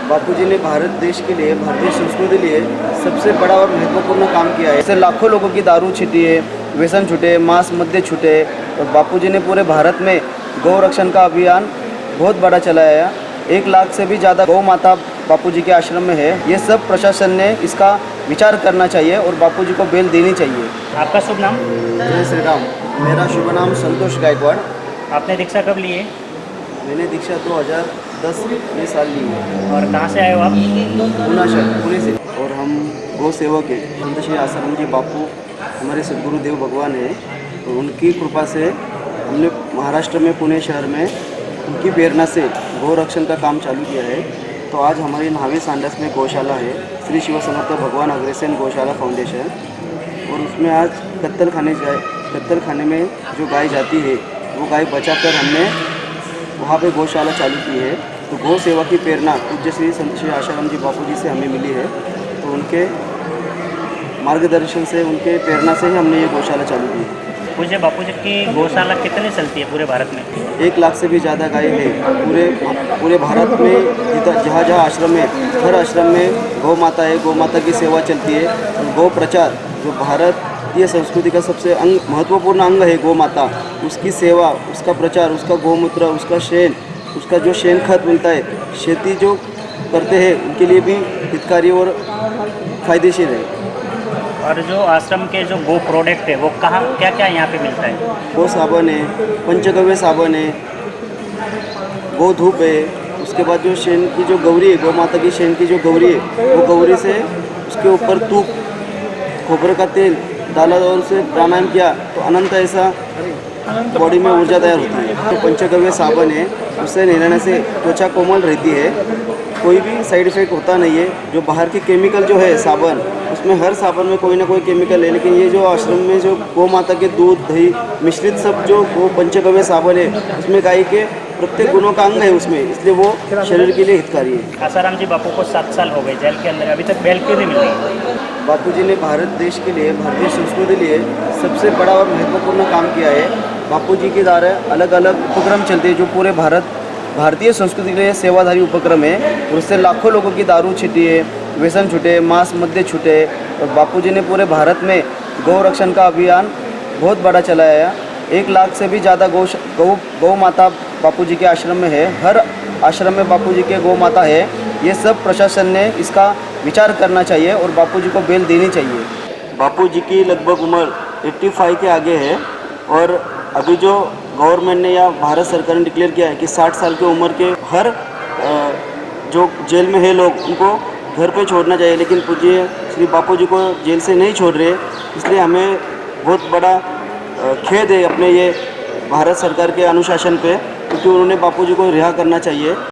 बापूजी ने भारत देश के लिए, भारतीय संस्कृति के लिए सबसे बड़ा और महत्वपूर्ण काम किया है। ऐसे लाखों लोगों की दारू छीटी है, व्यसन छूटे, मांस मध्य छूटे, और बापूजी ने पूरे भारत में गौ रक्षण का अभियान बहुत बड़ा चलाया है। 1 लाख से भी ज़्यादा गौ माता बापूजी के आश्रम में है। ये सब प्रशासन ने इसका विचार करना चाहिए और बापूजी को बेल देनी चाहिए। आपका शुभ नाम? जय श्री राम। मेरा शुभ नाम संतोष गायकवाड़। आपने दीक्षा कब ली है? मैंने दीक्षा 2010 में साल ली है। और कहाँ से आए हो आप? पूना शहर, पुणे से। और हम गौ सेवक है। संत श्री आसाराम जी बापू हमारे सद्गुरुदेव भगवान है, तो उनकी कृपा से हमने महाराष्ट्र में पुणे शहर में उनकी प्रेरणा से गौ रक्षण का काम चालू किया है। तो आज हमारी न्हावे सांडस में गौशाला है, श्री शिव समर्थ भगवान अग्रसेन गौशाला फाउंडेशन। और उसमें आज कत्तल खाने में जो गाय जाती है वो गाय बचाकर हमने वहाँ पे गौशाला चालू की है। तो गौ सेवा की प्रेरणा पूज्य श्री संत श्री आसाराम जी बापू जी से हमें मिली है। तो उनके मार्गदर्शन से, उनके प्रेरणा से ही हमने ये गौशाला चालू की है। पूज्य बापूजी की गौशाला कितनी चलती है पूरे भारत में? 1 लाख से भी ज़्यादा गाय है पूरे भारत में। जहाँ जहाँ आश्रम है, हर आश्रम में गौ माता है, गौ माता की सेवा चलती है। और गौ प्रचार जो भारतीय संस्कृति का सबसे महत्वपूर्ण अंग है, गौ माता, उसकी सेवा, उसका प्रचार, उसका गौमूत्र, उसका शेन, उसका जो शेन खत मिलता है, खेती जो करते हैं उनके लिए भी हितकारी और फायदेशीर है। और जो आश्रम के जो गो प्रोडक्ट है वो कहाँ, क्या क्या यहाँ पे मिलता है? गौ साबन है, पंचगव्य साबन है, गौ धूप है। उसके बाद जो शेन की जो गौरी है, गौ माता की शेन की जो गौरी है, वो गौरी से उसके ऊपर तूप, खोपरे का तेल डाला और उसे प्राणायाम किया तो अनंत ऐसा बॉडी में ऊर्जा तैयार होती है। तो पंचगव्य साबन है, उससे नहलाने से त्वचा कोमल रहती है, कोई भी साइड इफेक्ट होता नहीं है। जो बाहर की केमिकल जो है साबन, उसमें हर साबन में कोई ना कोई केमिकल है, लेकिन ये जो आश्रम में जो गौ माता के दूध दही मिश्रित सब जो वो पंचगव्य साबन है, उसमें गाय के प्रत्येक गुणों का अंग है उसमें, इसलिए वो शरीर के लिए हितकारी है। आसाराम जी बापू को 7 साल हो गए जेल के अंदर, अभी तक बेल क्यों नहीं मिल रही? बापूजी ने भारत देश के लिए, भारतीय संस्कृति के लिए सबसे बड़ा और महत्वपूर्ण काम किया है। बापूजी के द्वारा अलग अलग उपक्रम चलते हैं जो पूरे भारतीय संस्कृति के लिए सेवाधारी उपक्रम है। और उससे लाखों लोगों की दारू छीटी है, व्यसन छूटे, मांस मध्य छूटे, और बापूजी ने पूरे भारत में गौ रक्षण का अभियान बहुत बड़ा चलाया है। 1 लाख से भी ज़्यादा गौ माता बापूजी के आश्रम में है। हर आश्रम में बापूजी के गौ माता है। ये सब प्रशासन ने इसका विचार करना चाहिए और बापूजी को बेल देनी चाहिए। बापूजी की लगभग उम्र 85 के आगे है। और अभी जो गवर्नमेंट ने या भारत सरकार ने डिक्लेयर किया है कि 60 साल की उम्र के हर जो जेल में है लोग, उनको घर पे छोड़ना चाहिए, लेकिन पूज्य श्री बापूजी को जेल से नहीं छोड़ रहे। इसलिए हमें बहुत बड़ा खेद है अपने ये भारत सरकार के अनुशासन पे, क्योंकि उन्होंने बापूजी को रिहा करना चाहिए।